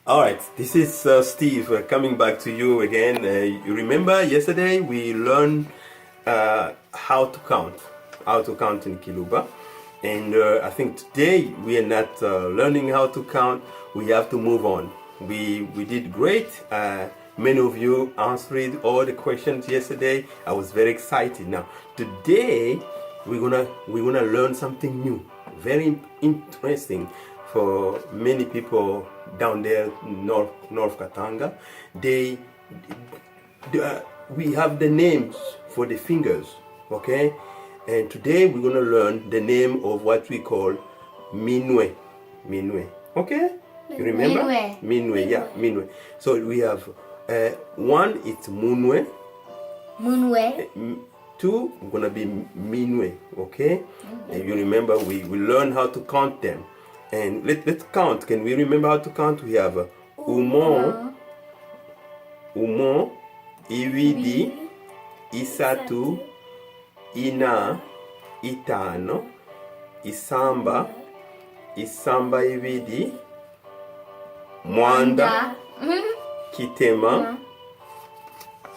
All right, this is Steve coming back to you again. You remember yesterday we learned how to count in Kiluba, and I think today we are not learning how to count. We have to move on. We did great. Many of you answered all the questions yesterday. I was very excited. Now today we're gonna learn something new, very interesting for many people down there North Katanga. We have the names for the fingers, okay? And today we're gonna learn the name of what we call minwe, okay? You remember? Minwe, yeah, minwe. So we have one, it's munwe. Two, gonna be minwe, okay? And you remember we learn how to count them. And let's count. Can we remember how to count? We have umon, ibidi, isatu, ina, itano, isamba, ibidi, mwanda, kitema,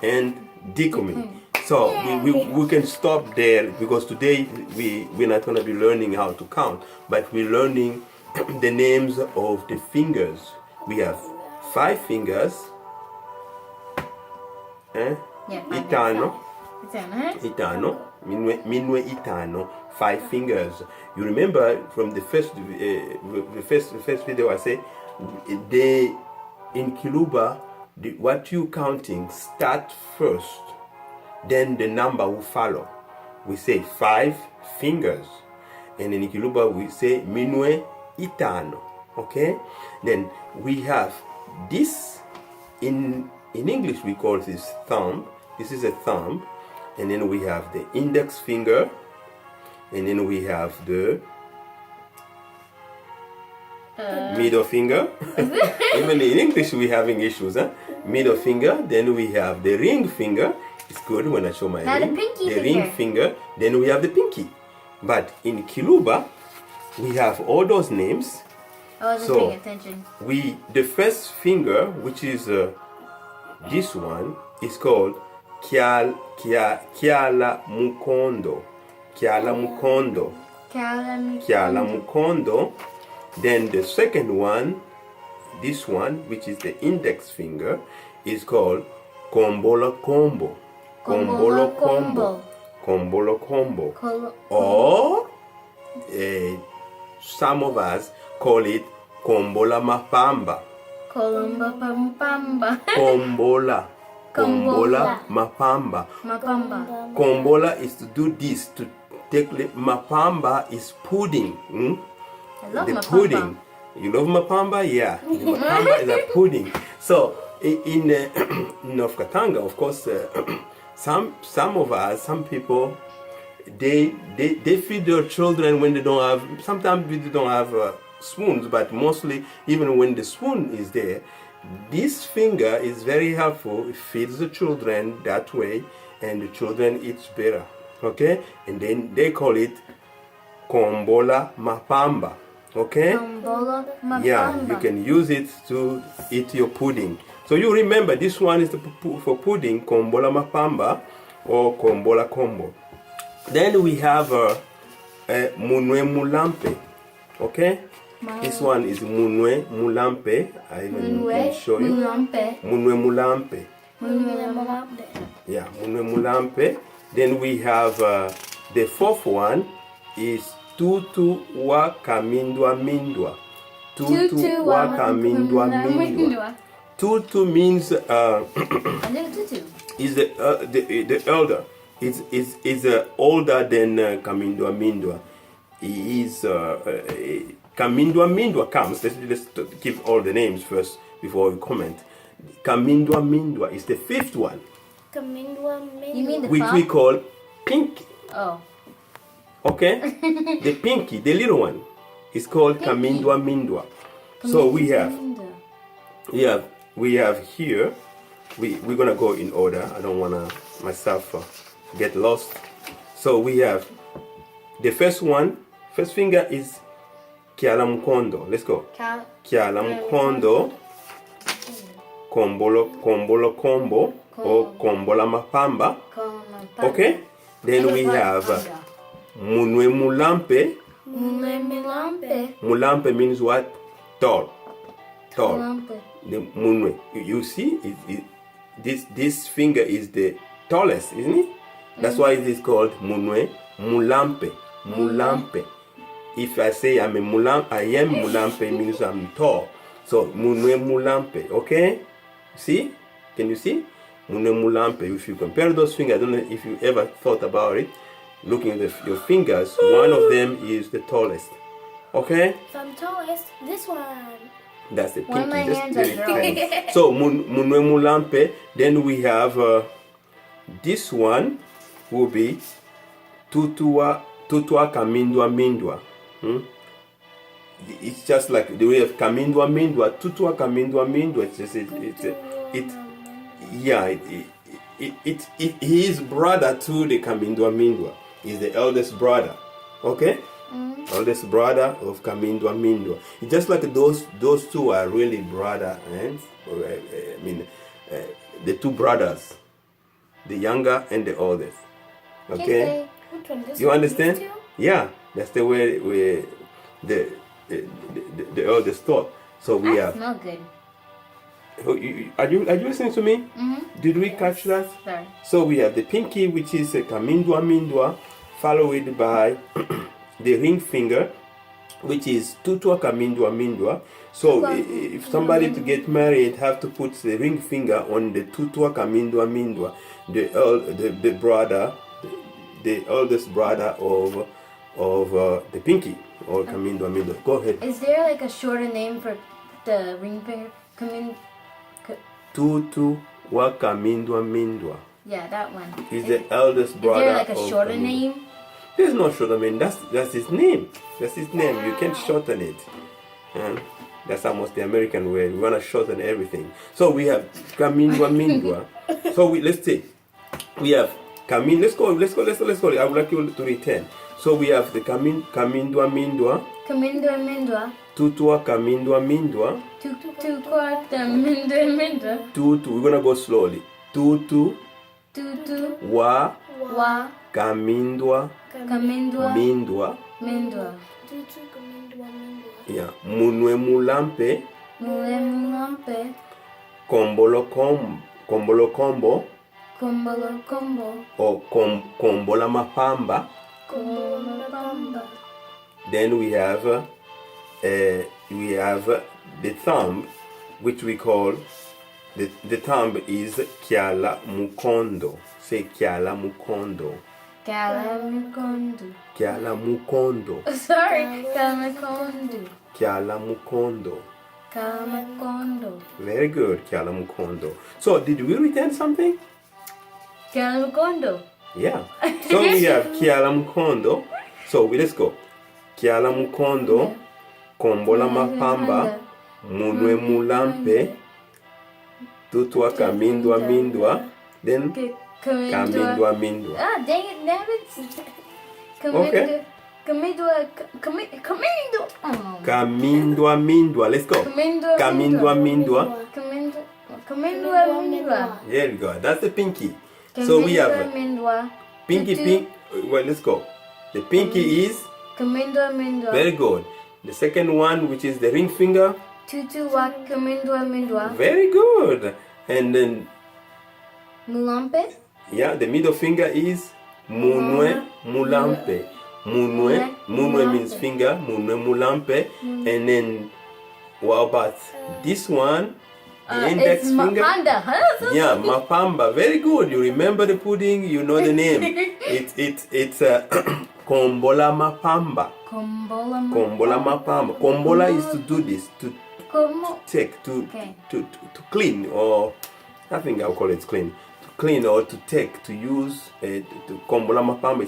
and dikomi. So we can stop there because today we're not going to be learning how to count, but we're learning the names of the fingers. We have 5 fingers. Itano, minwe itano, 5 fingers. You remember from the first video I say, in Kiluba, what you counting start first, then the number will follow. We say 5 fingers, and in Kiluba we say minwe itano, okay? Then we have this, in English we call this thumb. This is a thumb, and then we have the index finger, and then we have the middle finger. Even in English we having issues, huh? Middle finger, then we have the ring finger. It's good when I show my ring. The ring finger, then we have the pinky. But in Kiluba, we have all those names. I wasn't paying attention. The first finger, which is this one, is called Kiala Mukondo. Kiala Mukondo. Then the second one, this one, which is the index finger, is called Kombola Kombo. Or some of us call it Kombola Mapamba. Kombola Mapamba. Kombola is to do this, to take Mapamba is pudding. I love the Mapamba. Pudding. You love Mapamba? Yeah. Mapamba is a pudding. So in North Katanga, of course, some of us, some people, they feed their children when they don't have. Sometimes they don't have spoons, but mostly even when the spoon is there, this finger is very helpful. It feeds the children that way, and the children eats better. Okay, and then they call it Kombola Mapamba. Okay. Kombola Mapamba. Yeah, you can use it to eat your pudding. So you remember this one is for pudding, Kombola Mapamba or Kombola Kombo. Then we have Munwe Mulampe. Okay? This one is Munwe Mulampe. I even can show you. Munwe Mulampe. Yeah, Munwe Mulampe. Then we have the fourth one is Tutu wa Kamindwa Mindwa. Tutu wa Kamindwa Mindwa. Tutu means is the elder. Is older than Kamindwa Mindwa. He is Kamindwa Mindwa comes. Let's give all the names first before we comment. Kamindwa Mindwa is the 5th one. You mean the which we call Pinky. Oh. Okay? The Pinky, the little one, is called Kamindwa Mindwa. So we have here, we're gonna go in order. I don't wanna myself get lost. So we have the first one, first finger is Kiala Mukondo. Let's go. Kiala Mukondo. kombolo kombo or kombola mapamba. Okay? Then we have munwe mulampe. Mulampe means what? Tall. The munwe. You see, this finger is the tallest, isn't it? That's why it is called munwe mulampe. Mulampe. If I say I am mulampe means I'm tall. So munwe mulampe. Okay? See? Can you see? Munwe mulampe. If you compare those fingers, I don't know if you ever thought about it. Looking at your fingers, one of them is the tallest. Okay? So I'm tallest. This one. That's the One of my pinky. hands Just are very dry. tiny. So munwe mulampe. Then we have this one will be tutua kamindwa mindwa. It's just like the way of kamindwa mindwa. Tutua kamindwa mindwa. He is brother to the kamindwa mindwa. He's the eldest brother. Okay? Eldest brother of kamindwa mindwa. It's just like those two are really brother and the two brothers, the younger and the oldest. Okay? Which one? This You one? understand? These two? Yeah, that's the way the eldest thought. So we That have. smell good. Are you listening to me? Did we catch that? Sorry. So we have the pinky, which is a kamindwa mindwa, followed by the ring finger, which is tutua kamindwa mindwa. So if somebody to get married have to put the ring finger on the tutua kamindwa mindwa, the brother, the eldest brother of the pinky or kamindwa mindwa. Go ahead. Is there like a shorter name for the ring finger? Tutua kamindwa mindwa Yeah, that one. is the eldest Is brother. there like a of shorter Kamindwa. name? There's no shorter name. That's his name. That's his name. You can't shorten it. That's almost the American way. We wanna shorten everything. So we have kamindwa mindwa. So let's see. We have kamin. Let's go. I would like you to return. So we have the kamindwa mindwa. Kamindwa mindwa. Tutua kamindwa mindwa. Tutua kamindwa mindwa. Tutu. We're gonna go slowly. Tutu wa Wa kamindwa kamindwa mindwa. mindwa. Yeah. Munwe mulampe. Mulampe. Kombolo kombo. Kombolo kombo. Or kombola mapamba. Kombolo pamba. Then we have the thumb, which we call the thumb is kyala mukondo. Say kyala mukondo. Kalamukondo. Kyala mukondo. Sorry, Kalamukondo. Kyala mukondo. Kalamukondo. Very good, kyala mukondo. So did we return something? Kalamukondo. Yeah. So we have kyala mukondo. So let's go. Kyala mukondo, kombola mapamba, munwe mulampe, tutua kamindwa mindwa, then kamindwa mindwa. Ah, dang it, Nabbits. Okay. Kamindwa. Oh. Kamindwa mindwa. Let's go. Kamindwa mindwa. Kamindwa mindwa. There we go. That's the pinky. So we have Mindwa. pinky. Well, let's go. The pinky is Kamindwa mindwa. very good. The second one, which is the ring finger, Tutu wa kamindwa mindwa. very good. And then Mulampe. yeah, the middle finger is munwe mulampe. Munwe means finger. Munwe mulampe. And then what about this one? The index It's finger. Mapanda. Yeah, mapamba. Very good. You remember the pudding. You know the name. It's kombola mapamba. Kombola mapamba. Kombola is to do this, to take, to clean, or I think I'll call it clean. To clean or to take, to use. To kombola mapamba.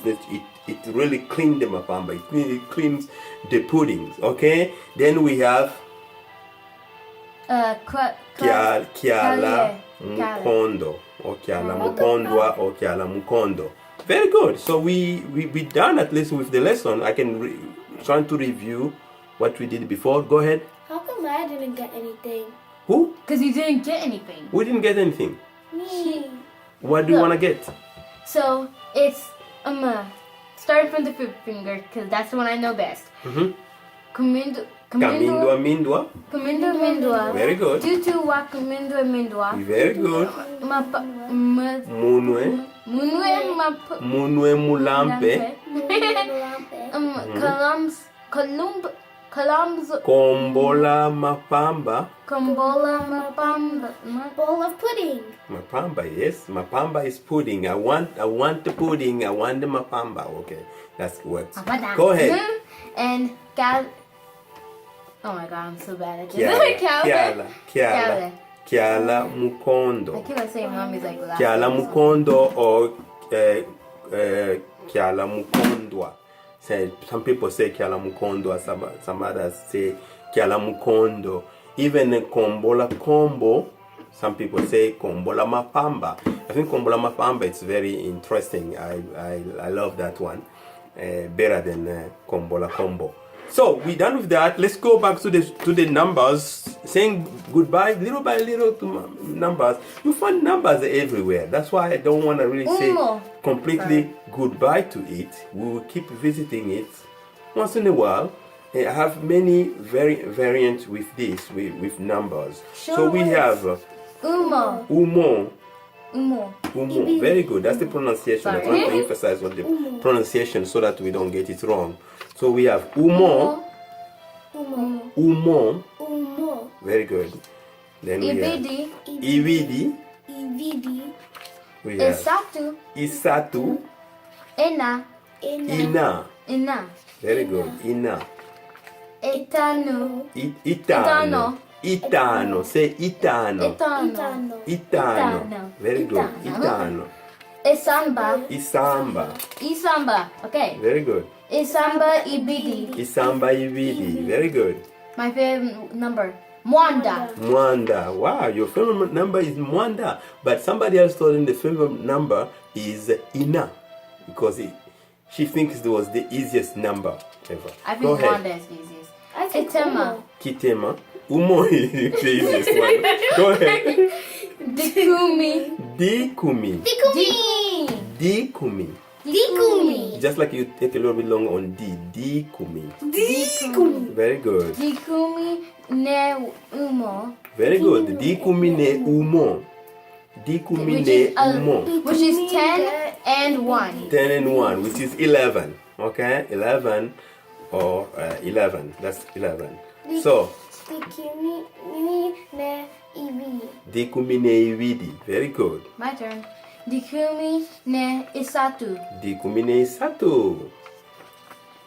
It really cleans the mapamba. It really cleans the puddings. Okay. Then we have kyala mukondo or kyala mukondwa or kyala mukondo. Very good. So we done at least with the lesson. I can try to review what we did before. Go ahead. How come I didn't get anything? Who? Because you didn't get anything. We didn't get anything. Me. What do you Look. want to get? So it's starting from the fifth finger because that's the one I know best. Mm-hmm. Kumindo, Kamindwa mindwa. Kumindo Mindwa. Very good. Tutu wa Kumindo Mindwa. Very good. Munwe. Munwe map. Munwe mulampe. Columns. Kombola mapamba. Kombola mapamba. Bowl of pudding. Mapamba, yes. Mapamba is pudding. I want the pudding. I want the mapamba. Okay, that's what. Go ahead. And Cal. Oh my god, I'm so bad at this. Kiala I mukondo. keep on saying mommy's like laughing. Kiala mukondo or Kiala mukondwa. Some people say Kiala mukondo, some others say Kiala mukondo. Even in Kombola Kombo, some people say Kombola Mapamba. I think Kombola Mapamba is very interesting. I love that one better than Kombola Kombo. So we're done with that. Let's go back to the numbers. Saying goodbye little by little to numbers. You find numbers everywhere. That's why I don't want to really say completely goodbye to it. We will keep visiting it once in a while. I have many variants with this, with numbers. So we have Umo. Umo. Umo. Umo. Very good. That's the pronunciation. I Sorry. want to emphasize on the pronunciation so that we don't get it wrong. So we have Umo. Umo. Umo. Umo. Very good. Then we have Ibidi. Ibidi. Ibidi. We have Isatu. Isatu. Ena. Ina. Ina. Very good. Ina. Etano. Itano. Itano. Say Itano. Etano. Itano. Itano. Very good. Itano. Itano. Isamba. Isamba. Isamba. Okay. Very good. Isamba Ibidi. Isamba Ibidi. Very good. My favorite number. Mwanda. Mwanda. Wow, your favorite number is Mwanda. But somebody else told him the favorite number is Ina. Because she thinks it was the easiest number ever. I Go think ahead. Mwanda is the easiest. I think Kitema. Umo. Kitema. Umo is the easiest one. Go ahead. Dikumi. Dikumi. Dikumi. Dikumi. Dikumi. Just like you take a little bit long on D. Dikumi. Dikumi. Very good. Dikumi ne umo. Very good. Dikumi ne umo. Dikumi ne umo. Which is 10 and 1. 10 and 1, which is 11. Okay? 11 or 11. That's 11. So, Dikumi ne ibidi. Dikumi ne ibidi. Very good. My turn. Dikumi ne isatu. Dikumi ne isatu.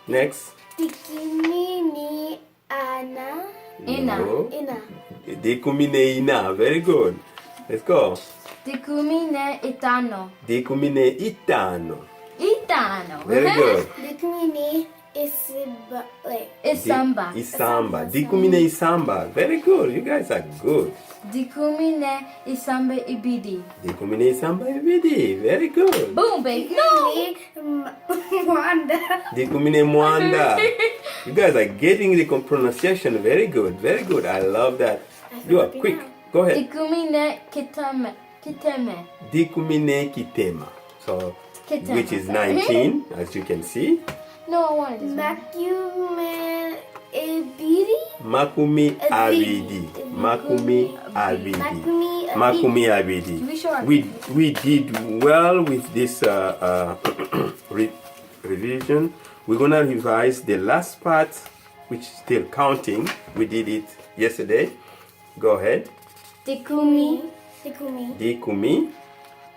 Next. Dikumi ni ana. Ina. No. Ina. Dikumi ne ina. Very good. Let's go. Dikumi ne itano. Dikumi ne itano. Itano. Very good. Dikumi ni isiba. Wait. Isamba. Isamba. Dikumi ne isamba. Very good. You guys are good. Dikumi ne isamba ibidi. Dikumi ne isamba ibidi. Very good. Boom, baby. No. Ni Mwanda. Dikumi ne mwanda. You guys are getting the pronunciation very good. Very good. I love that. You are quick. Go ahead. Dikumi ne kitame. Kiteme. Dikumi ne kitema. So, Kitema. which is 19, as you can see. No, I wanted this one. Makume ibidi. Makumi abidi. Makumi abidi. Makumi abidi. Be sure. We did well with this revision. We're gonna revise the last part, which is still counting. We did it yesterday. Go ahead. Dikumi. Dikumi. Dikumi.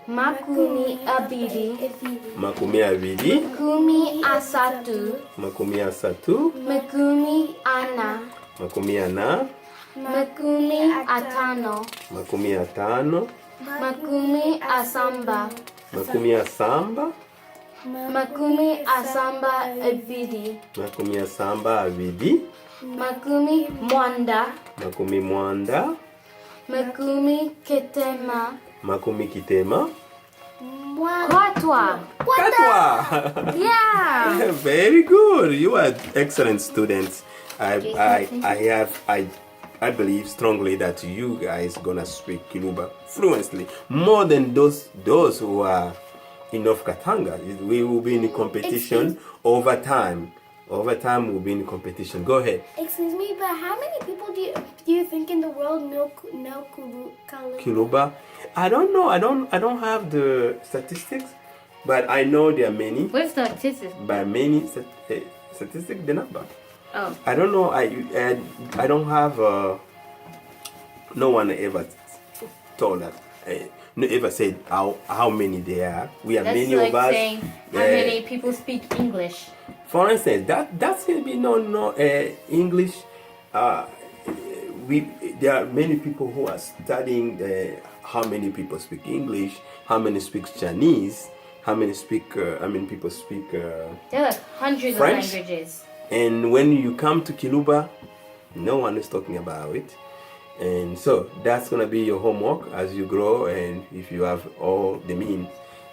Makumi abidi. Ibidi. Makumi abidi. Makumi asatu. Makumi asatu. Makumi ana. Makumi ana. Makumi atano. Makumi atano. Makumi asamba. Makumi asamba. Makumi asamba abidi. Makumi asamba abidi. Makumi mwanda. Makumi mwanda. Makumi kitema. Makumi kitema. Kwatwa. Katwa. Yeah. Very good. You are excellent students. I I believe strongly that you guys gonna speak Kiluba fluently more than those who are in North Katanga. We will be in competition over time. Over time, we'll be in competition. Go ahead. Excuse me, but how many people do you think in the world know Kiluba? Kiluba. I don't know. I don't have the statistics, but I know there are many. What's the statistics? By many statistics, the number. Oh. I don't know. I don't have. No one ever told that. No ever said how many there are. We are That's many like of us. saying how many people speak English. For instance, that's gonna be no English. There are many people who are studying how many people speak English, how many speak Chinese, how many people speak There are like hundreds French? of languages. And when you come to Kiluba, no one is talking about it. And so that's gonna be your homework as you grow, and if you have all the means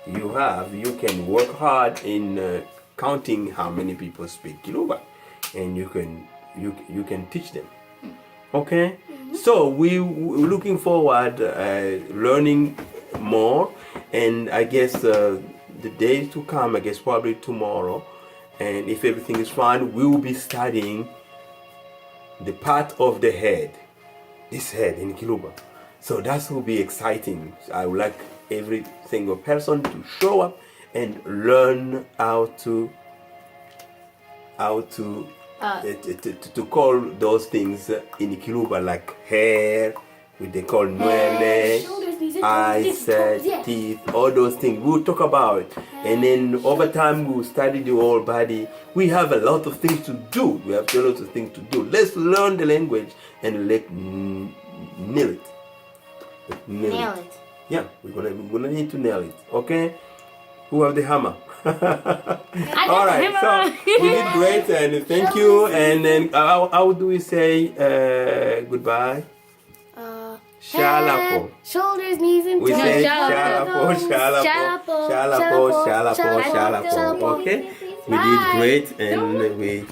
you have, you can work hard in counting how many people speak Kiluba, and you can teach them. Okay, so we're looking forward learning more, and I guess the days to come, I guess probably tomorrow, and if everything is fine, we will be studying the part of the head, this head in Kiluba. So that will be exciting. I would like every single person to show up and learn how to call those things in Kiluba, like hair, what they call nuele, shoulders, knees, and eyes, toes, yeah. teeth, all those things. We'll talk about it. And then over time we'll study the whole body. We have a lot of things to do. We have a lot of things to do. Let's learn the language and let nail it. Nail it. Yeah, we're gonna need to nail it. Okay? Who have the hammer? All right, so we did great, and thank you. And then how do we say goodbye? Shalapo. Shoulders, knees, and We toes. say shalapo. shalapo. Okay? We did great, and we